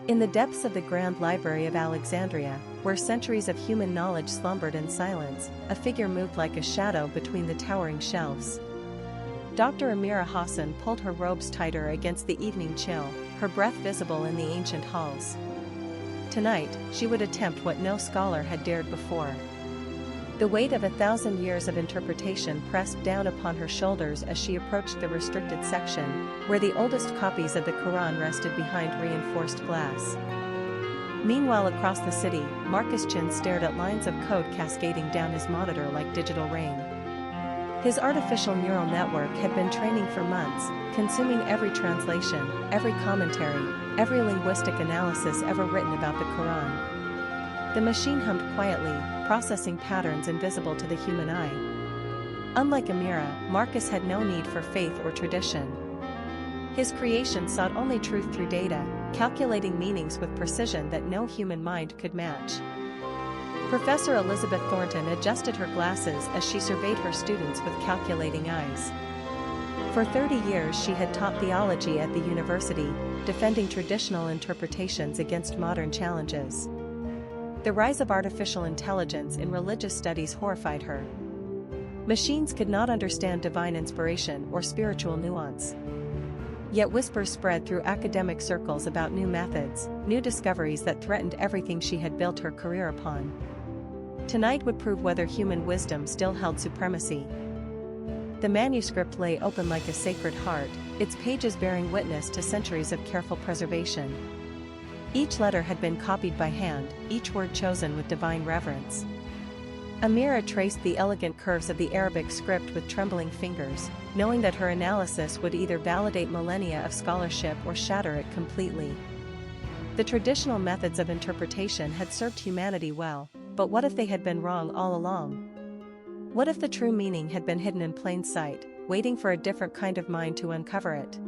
In the depths of the Grand Library of Alexandria, where centuries of human knowledge slumbered in silence, a figure moved like a shadow between the towering shelves. Dr. Amira Hassan pulled her robes tighter against the evening chill, her breath visible in the ancient halls. Tonight, she would attempt what no scholar had dared before. The weight of 1,000 years of interpretation pressed down upon her shoulders as she approached the restricted section, where the oldest copies of the Quran rested behind reinforced glass. Meanwhile, across the city, Marcus Chin stared at lines of code cascading down his monitor like digital rain. His artificial neural network had been training for months, consuming every translation, every commentary, every linguistic analysis ever written about the Quran. The machine hummed quietly, processing patterns invisible to the human eye. Unlike Amira, Marcus had no need for faith or tradition. His creation sought only truth through data, calculating meanings with precision that no human mind could match. Professor Elizabeth Thornton adjusted her glasses as she surveyed her students with calculating eyes. For 30 years she had taught theology at the university, defending traditional interpretations against modern challenges. The rise of artificial intelligence in religious studies horrified her. Machines could not understand divine inspiration or spiritual nuance. Yet whispers spread through academic circles about new methods, new discoveries that threatened everything she had built her career upon. Tonight would prove whether human wisdom still held supremacy. The manuscript lay open like a sacred heart, its pages bearing witness to centuries of careful preservation. Each letter had been copied by hand, each word chosen with divine reverence. Amira traced the elegant curves of the Arabic script with trembling fingers, knowing that her analysis would either validate millennia of scholarship or shatter it completely. The traditional methods of interpretation had served humanity well, but what if they had been wrong all along? What if the true meaning had been hidden in plain sight, waiting for a different kind of mind to uncover it?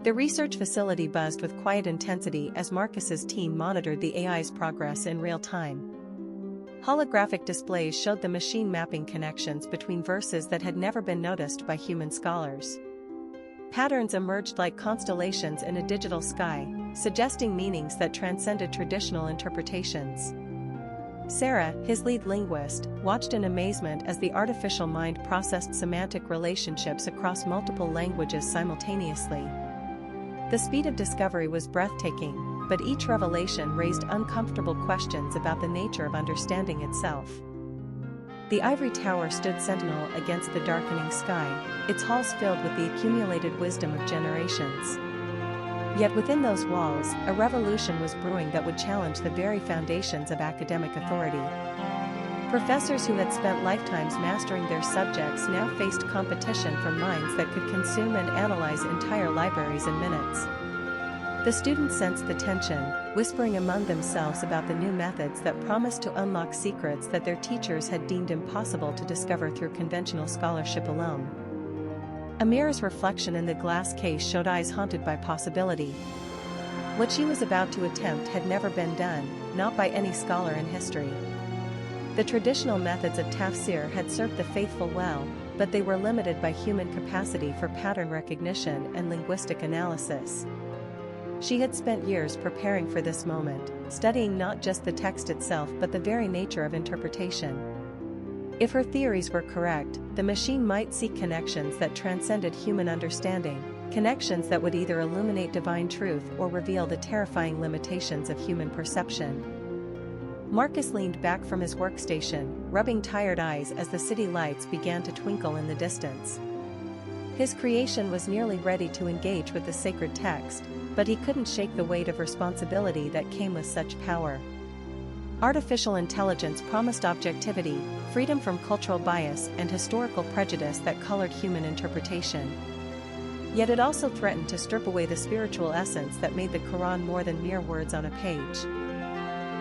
The research facility buzzed with quiet intensity as Marcus's team monitored the AI's progress in real time. Holographic displays showed the machine mapping connections between verses that had never been noticed by human scholars. Patterns emerged like constellations in a digital sky, suggesting meanings that transcended traditional interpretations. Sarah, his lead linguist, watched in amazement as the artificial mind processed semantic relationships across multiple languages simultaneously. The speed of discovery was breathtaking, but each revelation raised uncomfortable questions about the nature of understanding itself. The ivory tower stood sentinel against the darkening sky, its halls filled with the accumulated wisdom of generations. Yet within those walls, a revolution was brewing that would challenge the very foundations of academic authority. Professors who had spent lifetimes mastering their subjects now faced competition from minds that could consume and analyze entire libraries in minutes. The students sensed the tension, whispering among themselves about the new methods that promised to unlock secrets that their teachers had deemed impossible to discover through conventional scholarship alone. Amira's reflection in the glass case showed eyes haunted by possibility. What she was about to attempt had never been done, not by any scholar in history. The traditional methods of tafsir had served the faithful well, but they were limited by human capacity for pattern recognition and linguistic analysis. She had spent years preparing for this moment, studying not just the text itself but the very nature of interpretation. If her theories were correct, the machine might seek connections that transcended human understanding, connections that would either illuminate divine truth or reveal the terrifying limitations of human perception. Marcus leaned back from his workstation, rubbing tired eyes as the city lights began to twinkle in the distance. His creation was nearly ready to engage with the sacred text, but he couldn't shake the weight of responsibility that came with such power. Artificial intelligence promised objectivity, freedom from cultural bias and historical prejudice that colored human interpretation. Yet it also threatened to strip away the spiritual essence that made the Quran more than mere words on a page.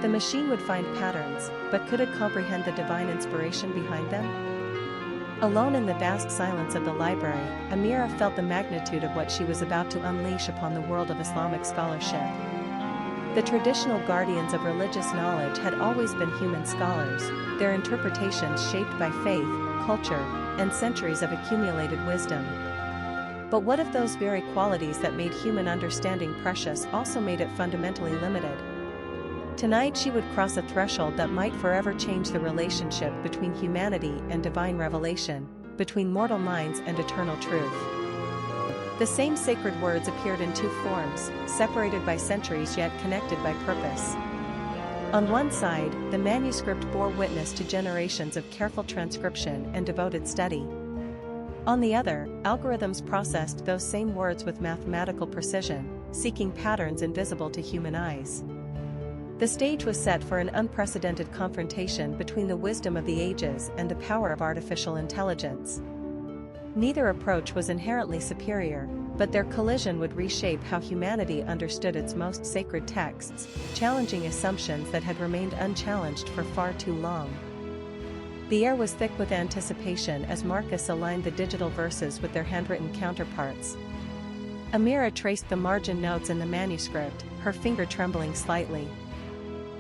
The machine would find patterns, but could it comprehend the divine inspiration behind them? Alone in the vast silence of the library, Amira felt the magnitude of what she was about to unleash upon the world of Islamic scholarship. The traditional guardians of religious knowledge had always been human scholars, their interpretations shaped by faith, culture, and centuries of accumulated wisdom. But what if those very qualities that made human understanding precious also made it fundamentally limited? Tonight she would cross a threshold that might forever change the relationship between humanity and divine revelation, between mortal minds and eternal truth. The same sacred words appeared in two forms, separated by centuries yet connected by purpose. On one side, the manuscript bore witness to generations of careful transcription and devoted study. On the other, algorithms processed those same words with mathematical precision, seeking patterns invisible to human eyes. The stage was set for an unprecedented confrontation between the wisdom of the ages and the power of artificial intelligence. Neither approach was inherently superior, but their collision would reshape how humanity understood its most sacred texts, challenging assumptions that had remained unchallenged for far too long. The air was thick with anticipation as Marcus aligned the digital verses with their handwritten counterparts. Amira traced the margin notes in the manuscript, her finger trembling slightly.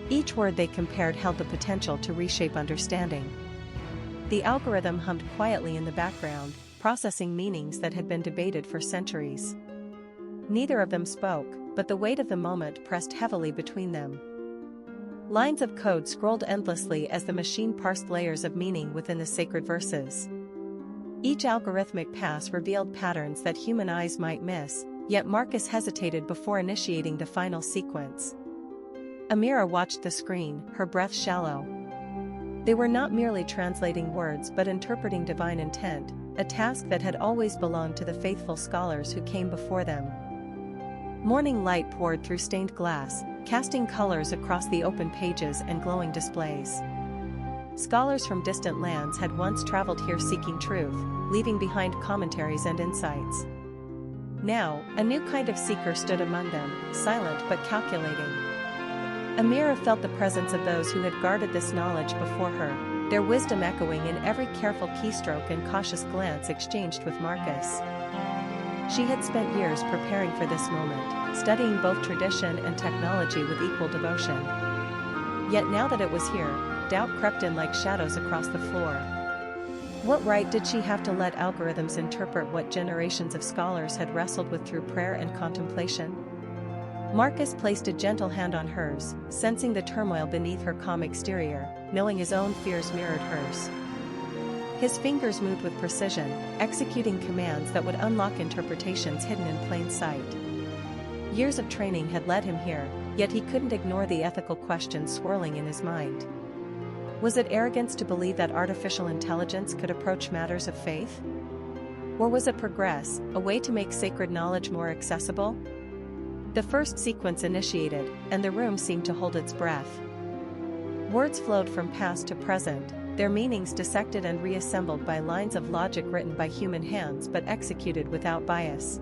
Each word they compared held the potential to reshape understanding. The algorithm hummed quietly in the background, processing meanings that had been debated for centuries. Neither of them spoke, but the weight of the moment pressed heavily between them. Lines of code scrolled endlessly as the machine parsed layers of meaning within the sacred verses. Each algorithmic pass revealed patterns that human eyes might miss, yet Marcus hesitated before initiating the final sequence. Amira watched the screen, her breath shallow. They were not merely translating words but interpreting divine intent, a task that had always belonged to the faithful scholars who came before them. Morning light poured through stained glass, casting colors across the open pages and glowing displays. Scholars from distant lands had once traveled here seeking truth, leaving behind commentaries and insights. Now, a new kind of seeker stood among them, silent but calculating. Amira felt the presence of those who had guarded this knowledge before her, their wisdom echoing in every careful keystroke and cautious glance exchanged with Marcus. She had spent years preparing for this moment, studying both tradition and technology with equal devotion. Yet now that it was here, doubt crept in like shadows across the floor. What right did she have to let algorithms interpret what generations of scholars had wrestled with through prayer and contemplation? Marcus placed a gentle hand on hers, sensing the turmoil beneath her calm exterior, knowing his own fears mirrored hers. His fingers moved with precision, executing commands that would unlock interpretations hidden in plain sight. Years of training had led him here, yet he couldn't ignore the ethical questions swirling in his mind. Was it arrogance to believe that artificial intelligence could approach matters of faith? Or was it progress, a way to make sacred knowledge more accessible? The first sequence initiated, and the room seemed to hold its breath. Words flowed from past to present, their meanings dissected and reassembled by lines of logic written by human hands but executed without bias.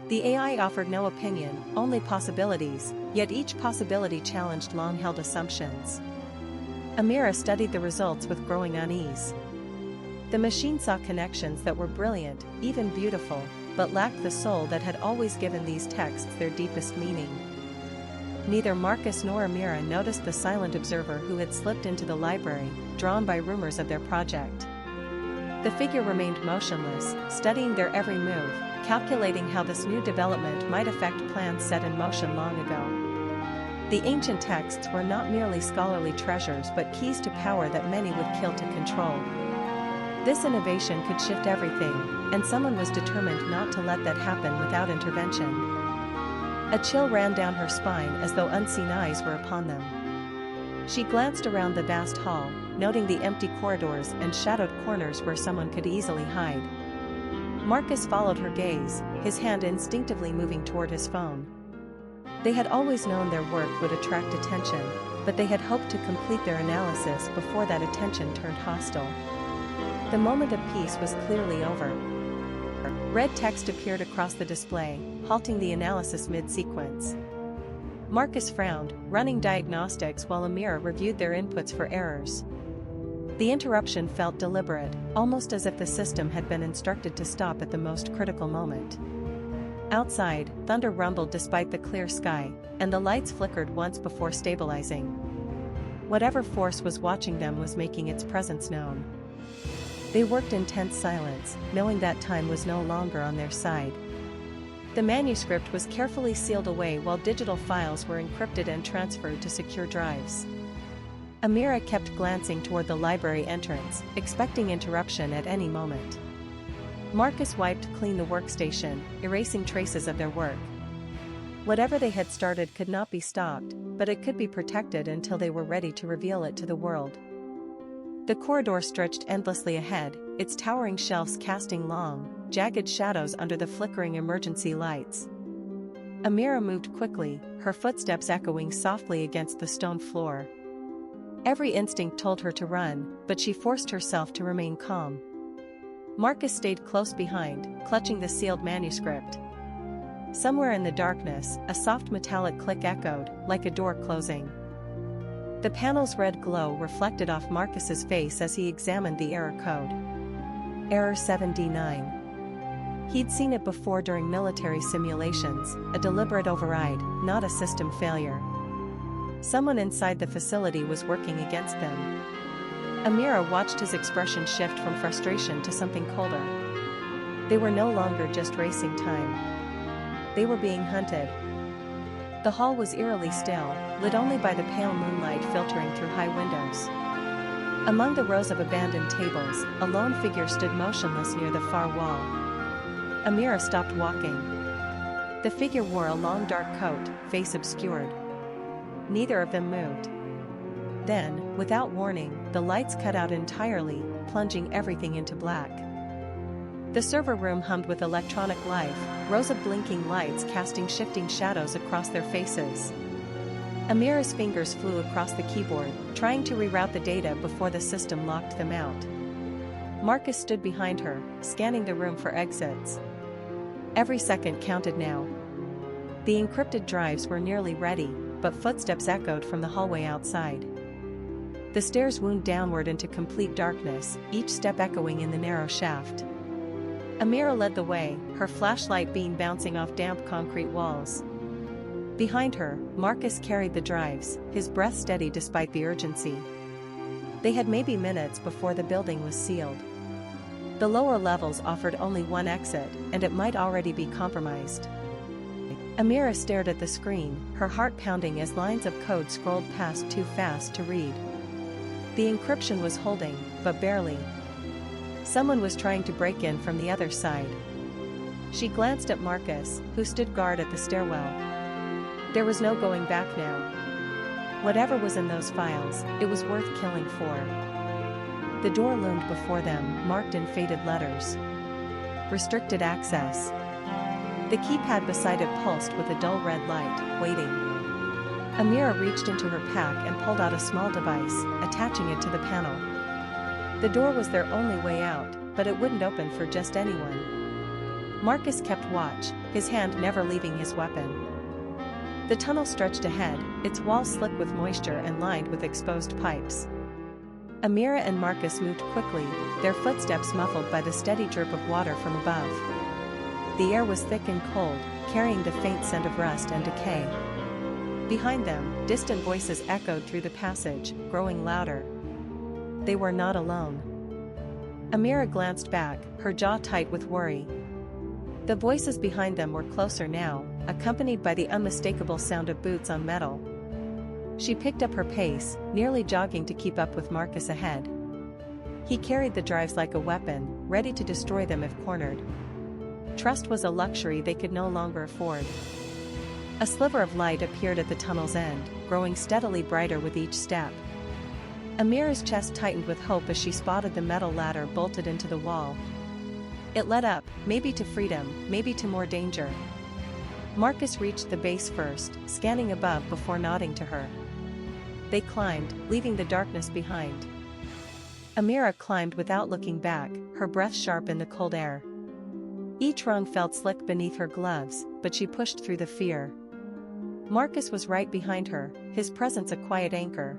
The AI offered no opinion, only possibilities, yet each possibility challenged long-held assumptions. Amira studied the results with growing unease. The machine saw connections that were brilliant, even beautiful, but lacked the soul that had always given these texts their deepest meaning. Neither Marcus nor Amira noticed the silent observer who had slipped into the library, drawn by rumors of their project. The figure remained motionless, studying their every move, calculating how this new development might affect plans set in motion long ago. The ancient texts were not merely scholarly treasures but keys to power that many would kill to control. This innovation could shift everything, and someone was determined not to let that happen without intervention. A chill ran down her spine as though unseen eyes were upon them. She glanced around the vast hall, noting the empty corridors and shadowed corners where someone could easily hide. Marcus followed her gaze, his hand instinctively moving toward his phone. They had always known their work would attract attention, but they had hoped to complete their analysis before that attention turned hostile. The moment of peace was clearly over. Red text appeared across the display, halting the analysis mid-sequence. Marcus frowned, running diagnostics while Amira reviewed their inputs for errors. The interruption felt deliberate, almost as if the system had been instructed to stop at the most critical moment. Outside, thunder rumbled despite the clear sky, and the lights flickered once before stabilizing. Whatever force was watching them was making its presence known. They worked in tense silence, knowing that time was no longer on their side. The manuscript was carefully sealed away while digital files were encrypted and transferred to secure drives. Amira kept glancing toward the library entrance, expecting interruption at any moment. Marcus wiped clean the workstation, erasing traces of their work. Whatever they had started could not be stopped, but it could be protected until they were ready to reveal it to the world. The corridor stretched endlessly ahead, its towering shelves casting long, jagged shadows under the flickering emergency lights. Amira moved quickly, her footsteps echoing softly against the stone floor. Every instinct told her to run, but she forced herself to remain calm. Marcus stayed close behind, clutching the sealed manuscript. Somewhere in the darkness, a soft metallic click echoed, like a door closing. The panel's red glow reflected off Marcus's face as he examined the error code. Error 7D9. He'd seen it before during military simulations, a deliberate override, not a system failure. Someone inside the facility was working against them. Amira watched his expression shift from frustration to something colder. They were no longer just racing time. They were being hunted. The hall was eerily still, lit only by the pale moonlight filtering through high windows. Among the rows of abandoned tables, a lone figure stood motionless near the far wall. Amira stopped walking. The figure wore a long dark coat, face obscured. Neither of them moved. Then, without warning, the lights cut out entirely, plunging everything into black. The server room hummed with electronic life, rows of blinking lights casting shifting shadows across their faces. Amira's fingers flew across the keyboard, trying to reroute the data before the system locked them out. Marcus stood behind her, scanning the room for exits. Every second counted now. The encrypted drives were nearly ready, but footsteps echoed from the hallway outside. The stairs wound downward into complete darkness, each step echoing in the narrow shaft. Amira led the way, her flashlight beam bouncing off damp concrete walls. Behind her, Marcus carried the drives, his breath steady despite the urgency. They had maybe minutes before the building was sealed. The lower levels offered only one exit, and it might already be compromised. Amira stared at the screen, her heart pounding as lines of code scrolled past too fast to read. The encryption was holding, but barely. Someone was trying to break in from the other side. She glanced at Marcus, who stood guard at the stairwell. There was no going back now. Whatever was in those files, it was worth killing for. The door loomed before them, marked in faded letters. Restricted access. The keypad beside it pulsed with a dull red light, waiting. Amira reached into her pack and pulled out a small device, attaching it to the panel. The door was their only way out, but it wouldn't open for just anyone. Marcus kept watch, his hand never leaving his weapon. The tunnel stretched ahead, its walls slick with moisture and lined with exposed pipes. Amira and Marcus moved quickly, their footsteps muffled by the steady drip of water from above. The air was thick and cold, carrying the faint scent of rust and decay. Behind them, distant voices echoed through the passage, growing louder. They were not alone. Amira glanced back, her jaw tight with worry. The voices behind them were closer now, accompanied by the unmistakable sound of boots on metal. She picked up her pace, nearly jogging to keep up with Marcus ahead. He carried the drives like a weapon, ready to destroy them if cornered. Trust was a luxury they could no longer afford. A sliver of light appeared at the tunnel's end, growing steadily brighter with each step. Amira's chest tightened with hope as she spotted the metal ladder bolted into the wall. It led up, maybe to freedom, maybe to more danger. Marcus reached the base first, scanning above before nodding to her. They climbed, leaving the darkness behind. Amira climbed without looking back, her breath sharp in the cold air. Each rung felt slick beneath her gloves, but she pushed through the fear. Marcus was right behind her, his presence a quiet anchor.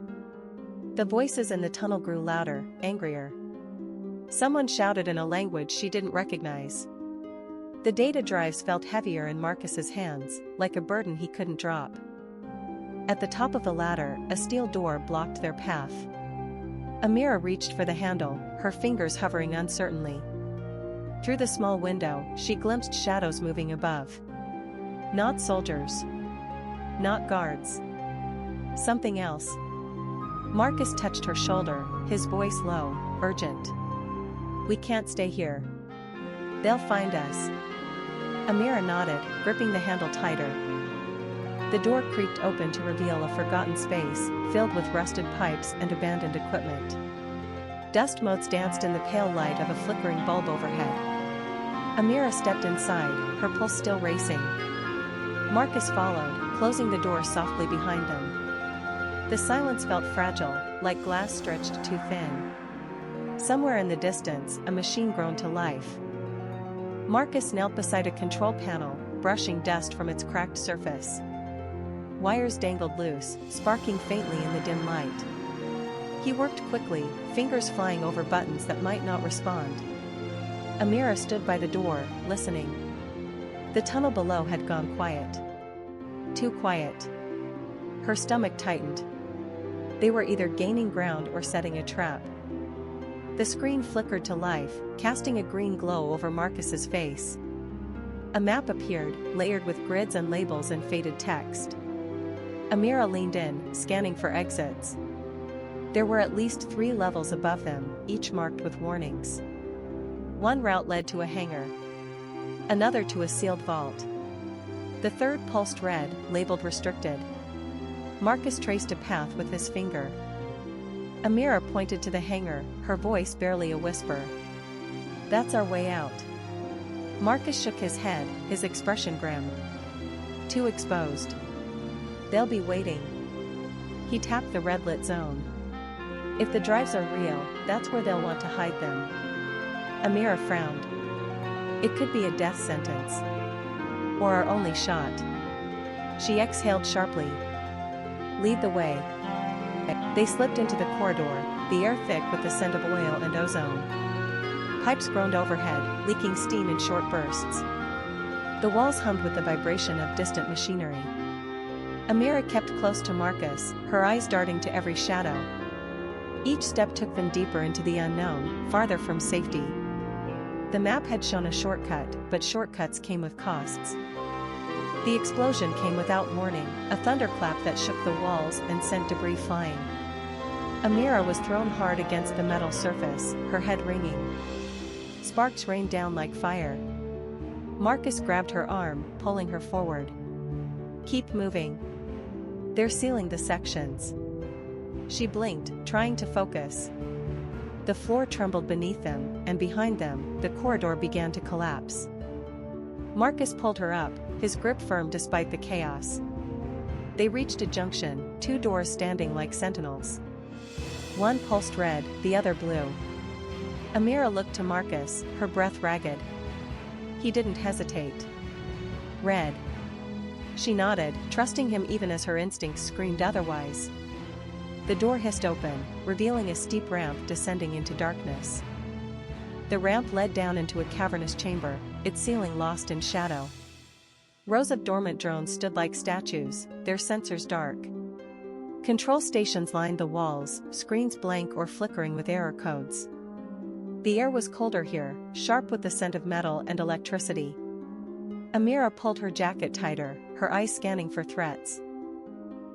The voices in the tunnel grew louder, angrier. Someone shouted in a language she didn't recognize. The data drives felt heavier in Marcus's hands, like a burden he couldn't drop. At the top of the ladder, a steel door blocked their path. Amira reached for the handle, her fingers hovering uncertainly. Through the small window, she glimpsed shadows moving above. Not soldiers. Not guards. Something else. Marcus touched her shoulder, his voice low, urgent. "We can't stay here. They'll find us." Amira nodded, gripping the handle tighter. The door creaked open to reveal a forgotten space, filled with rusted pipes and abandoned equipment. Dust motes danced in the pale light of a flickering bulb overhead. Amira stepped inside, her pulse still racing. Marcus followed, closing the door softly behind them. The silence felt fragile, like glass stretched too thin. Somewhere in the distance, a machine groaned to life. Marcus knelt beside a control panel, brushing dust from its cracked surface. Wires dangled loose, sparking faintly in the dim light. He worked quickly, fingers flying over buttons that might not respond. Amira stood by the door, listening. The tunnel below had gone quiet. Too quiet. Her stomach tightened. They were either gaining ground or setting a trap. The screen flickered to life, casting a green glow over Marcus's face. A map appeared, layered with grids and labels and faded text. Amira leaned in, scanning for exits. There were at least 3 levels above them, each marked with warnings. One route led to a hangar. Another to a sealed vault. The third pulsed red, labeled restricted. Marcus traced a path with his finger. Amira pointed to the hangar, her voice barely a whisper. "That's our way out." Marcus shook his head, his expression grim. "Too exposed. They'll be waiting." He tapped the red-lit zone. "If the drives are real, that's where they'll want to hide them." Amira frowned. It could be a death sentence. Or our only shot. She exhaled sharply. "Lead the way." They slipped into the corridor, the air thick with the scent of oil and ozone. Pipes groaned overhead, leaking steam in short bursts. The walls hummed with the vibration of distant machinery. Amira kept close to Marcus, her eyes darting to every shadow. Each step took them deeper into the unknown, farther from safety. The map had shown a shortcut, but shortcuts came with costs. The explosion came without warning, a thunderclap that shook the walls and sent debris flying. Amira was thrown hard against the metal surface, her head ringing. Sparks rained down like fire. Marcus grabbed her arm, pulling her forward. "Keep moving. They're sealing the sections." She blinked, trying to focus. The floor trembled beneath them, and behind them, the corridor began to collapse. Marcus pulled her up, his grip firm despite the chaos. They reached a junction, 2 doors standing like sentinels. One pulsed red, the other blue. Amira looked to Marcus, her breath ragged. He didn't hesitate. "Red." She nodded, trusting him even as her instincts screamed otherwise. The door hissed open, revealing a steep ramp descending into darkness. The ramp led down into a cavernous chamber, its ceiling lost in shadow. Rows of dormant drones stood like statues, their sensors dark. Control stations lined the walls, screens blank or flickering with error codes. The air was colder here, sharp with the scent of metal and electricity. Amira pulled her jacket tighter, her eyes scanning for threats.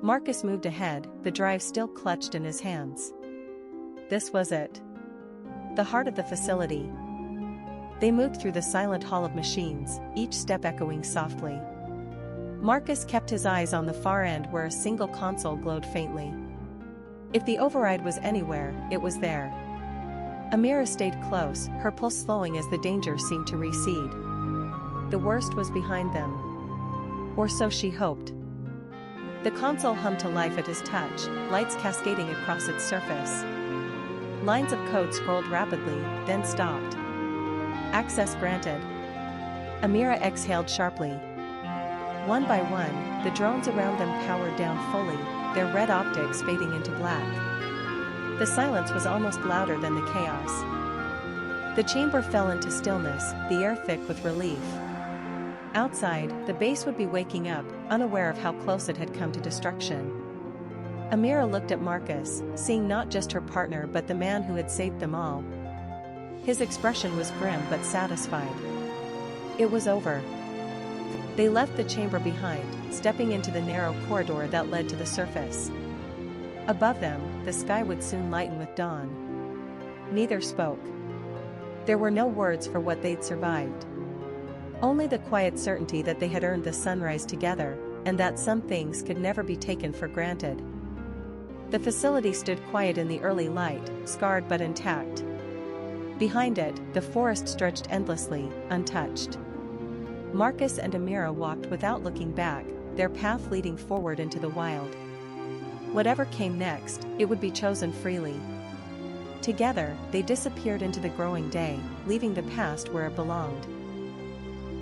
Marcus moved ahead, the drive still clutched in his hands. This was it. The heart of the facility. They moved through the silent hall of machines, each step echoing softly. Marcus kept his eyes on the far end where a single console glowed faintly. If the override was anywhere, it was there. Amira stayed close, her pulse slowing as the danger seemed to recede. The worst was behind them. Or so she hoped. The console hummed to life at his touch, lights cascading across its surface. Lines of code scrolled rapidly, then stopped. Access granted. Amira exhaled sharply. One by one, the drones around them powered down fully, their red optics fading into black. The silence was almost louder than the chaos. The chamber fell into stillness, the air thick with relief. Outside, the base would be waking up, unaware of how close it had come to destruction. Amira looked at Marcus, seeing not just her partner but the man who had saved them all. His expression was grim but satisfied. It was over. They left the chamber behind, stepping into the narrow corridor that led to the surface. Above them, the sky would soon lighten with dawn. Neither spoke. There were no words for what they'd survived. Only the quiet certainty that they had earned the sunrise together, and that some things could never be taken for granted. The facility stood quiet in the early light, scarred but intact. Behind it, the forest stretched endlessly, untouched. Marcus and Amira walked without looking back, their path leading forward into the wild. Whatever came next, it would be chosen freely. Together, they disappeared into the growing day, leaving the past where it belonged.